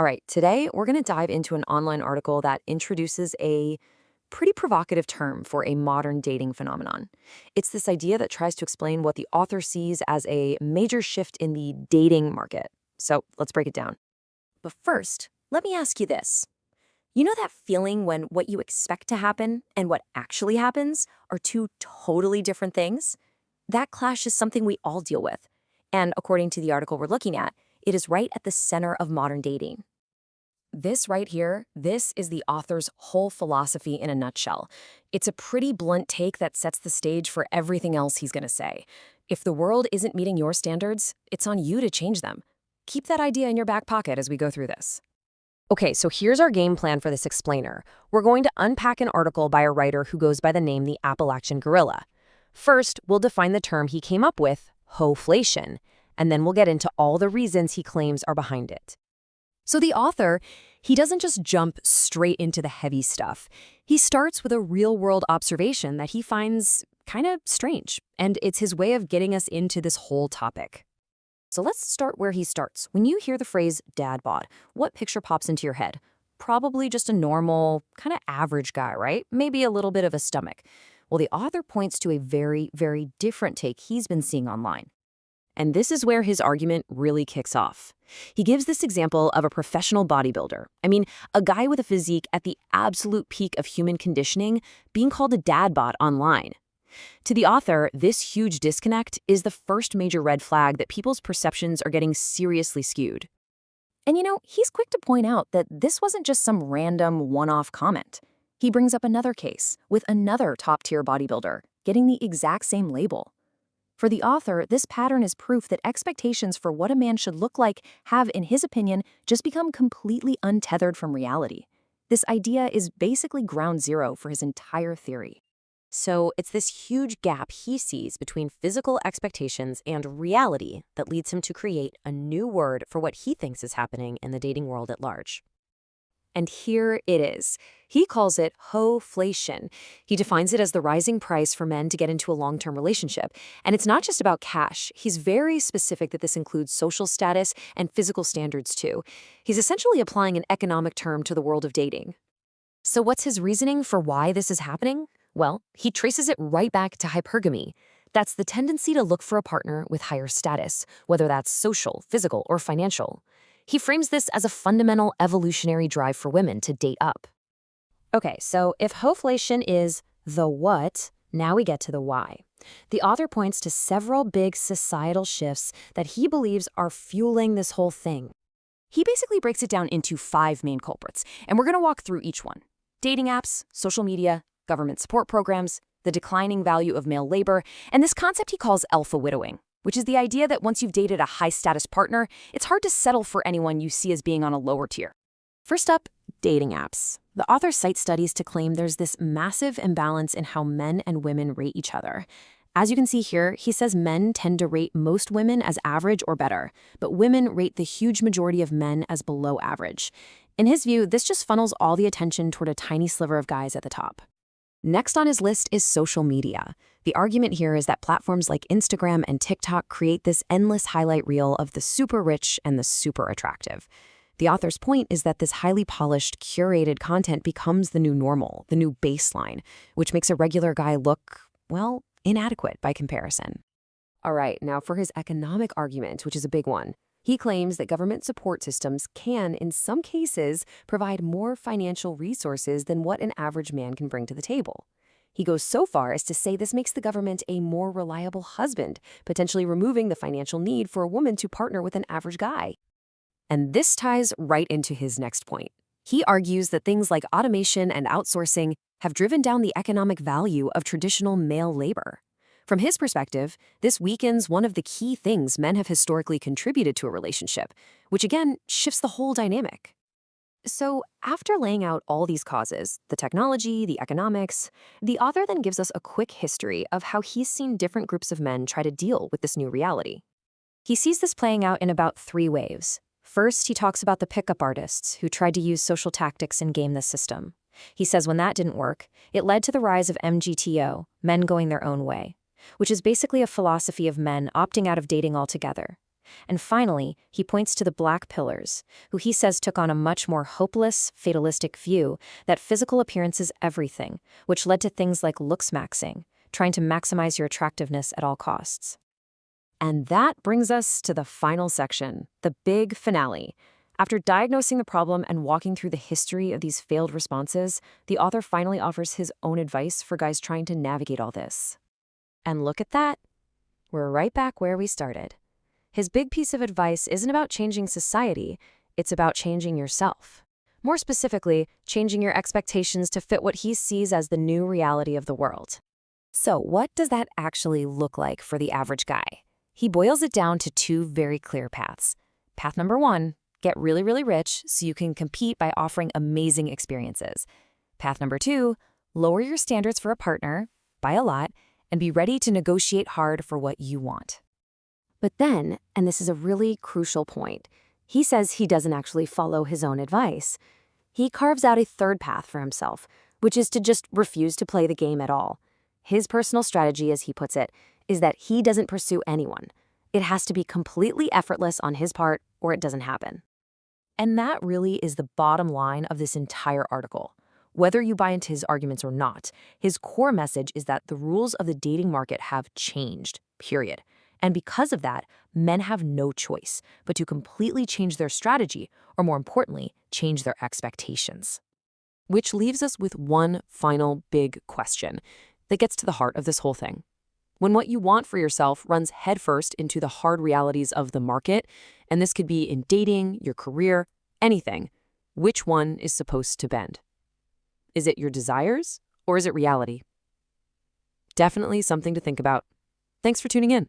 All right, today we're going to dive into an online article that introduces a pretty provocative term for a modern dating phenomenon. It's this idea that tries to explain what the author sees as a major shift in the dating market. So let's break it down. But first, let me ask you this. You know that feeling when what you expect to happen and what actually happens are two totally different things? That clash is something we all deal with. And according to the article we're looking at, it is right at the center of modern dating. This right here, this is the author's whole philosophy in a nutshell. It's a pretty blunt take that sets the stage for everything else he's going to say. If the world isn't meeting your standards, it's on you to change them. Keep that idea in your back pocket as we go through this. Okay, so here's our game plan for this explainer. We're going to unpack an article by a writer who goes by the name the Appalachian Gorilla. First, we'll define the term he came up with, Hoe-flation, and then we'll get into all the reasons he claims are behind it. So the author, he doesn't just jump straight into the heavy stuff. He starts with a real-world observation that he finds kind of strange, and it's his way of getting us into this whole topic. So let's start where he starts. When you hear the phrase dad bod, what picture pops into your head? Probably just a normal, kind of average guy, right? Maybe a little bit of a stomach. Well, the author points to a very, very different take he's been seeing online. And this is where his argument really kicks off. He gives this example of a professional bodybuilder. I mean, a guy with a physique at the absolute peak of human conditioning being called a dad bod online. To the author, this huge disconnect is the first major red flag that people's perceptions are getting seriously skewed. And he's quick to point out that this wasn't just some random one-off comment. He brings up another case with another top-tier bodybuilder getting the exact same label. For the author, this pattern is proof that expectations for what a man should look like have, in his opinion, just become completely untethered from reality. This idea is basically ground zero for his entire theory. So it's this huge gap he sees between physical expectations and reality that leads him to create a new word for what he thinks is happening in the dating world at large. And here it is. He calls it Hoe-flation. He defines it as the rising price for men to get into a long-term relationship. And it's not just about cash. He's very specific that this includes social status and physical standards too. He's essentially applying an economic term to the world of dating. So what's his reasoning for why this is happening? Well, he traces it right back to hypergamy. That's the tendency to look for a partner with higher status, whether that's social, physical, or financial. He frames this as a fundamental evolutionary drive for women to date up. Okay, so if Hoe-flation is the what, now we get to the why. The author points to several big societal shifts that he believes are fueling this whole thing. He basically breaks it down into 5 main culprits, and we're going to walk through each one. Dating apps, social media, government support programs, the declining value of male labor, and this concept he calls alpha widowing, which is the idea that once you've dated a high-status partner, it's hard to settle for anyone you see as being on a lower tier. First up, dating apps. The author cites studies to claim there's this massive imbalance in how men and women rate each other. As you can see here, he says men tend to rate most women as average or better, but women rate the huge majority of men as below average. In his view, this just funnels all the attention toward a tiny sliver of guys at the top. Next on his list is social media. The argument here is that platforms like Instagram and TikTok create this endless highlight reel of the super rich and the super attractive. The author's point is that this highly polished, curated content becomes the new normal, the new baseline, which makes a regular guy look, well, inadequate by comparison. All right, now for his economic argument, which is a big one. He claims that government support systems can, in some cases, provide more financial resources than what an average man can bring to the table. He goes so far as to say this makes the government a more reliable husband, potentially removing the financial need for a woman to partner with an average guy. And this ties right into his next point. He argues that things like automation and outsourcing have driven down the economic value of traditional male labor. From his perspective, this weakens one of the key things men have historically contributed to a relationship, which again shifts the whole dynamic. So after laying out all these causes, the technology, the economics, the author then gives us a quick history of how he's seen different groups of men try to deal with this new reality. He sees this playing out in about 3 waves. First, he talks about the pickup artists who tried to use social tactics and game the system. He says when that didn't work, it led to the rise of MGTO, men going their own way, which is basically a philosophy of men opting out of dating altogether. And finally, he points to the black pillars, who he says took on a much more hopeless, fatalistic view that physical appearance is everything, which led to things like looks maxing, trying to maximize your attractiveness at all costs. And that brings us to the final section, the big finale. After diagnosing the problem and walking through the history of these failed responses, the author finally offers his own advice for guys trying to navigate all this. And look at that. We're right back where we started. His big piece of advice isn't about changing society, it's about changing yourself. More specifically, changing your expectations to fit what he sees as the new reality of the world. So, what does that actually look like for the average guy? He boils it down to two very clear paths. Path number one, get really, really rich so you can compete by offering amazing experiences. Path number two, lower your standards for a partner, buy a lot, and be ready to negotiate hard for what you want. But then, and this is a really crucial point, he says he doesn't actually follow his own advice. He carves out a third path for himself, which is to just refuse to play the game at all. His personal strategy, as he puts it, is that he doesn't pursue anyone. It has to be completely effortless on his part, or it doesn't happen. And that really is the bottom line of this entire article. Whether you buy into his arguments or not, his core message is that the rules of the dating market have changed, period. And because of that, men have no choice but to completely change their strategy, or more importantly, change their expectations. Which leaves us with one final big question that gets to the heart of this whole thing. When what you want for yourself runs headfirst into the hard realities of the market, and this could be in dating, your career, anything, which one is supposed to bend? Is it your desires, or is it reality? Definitely something to think about. Thanks for tuning in.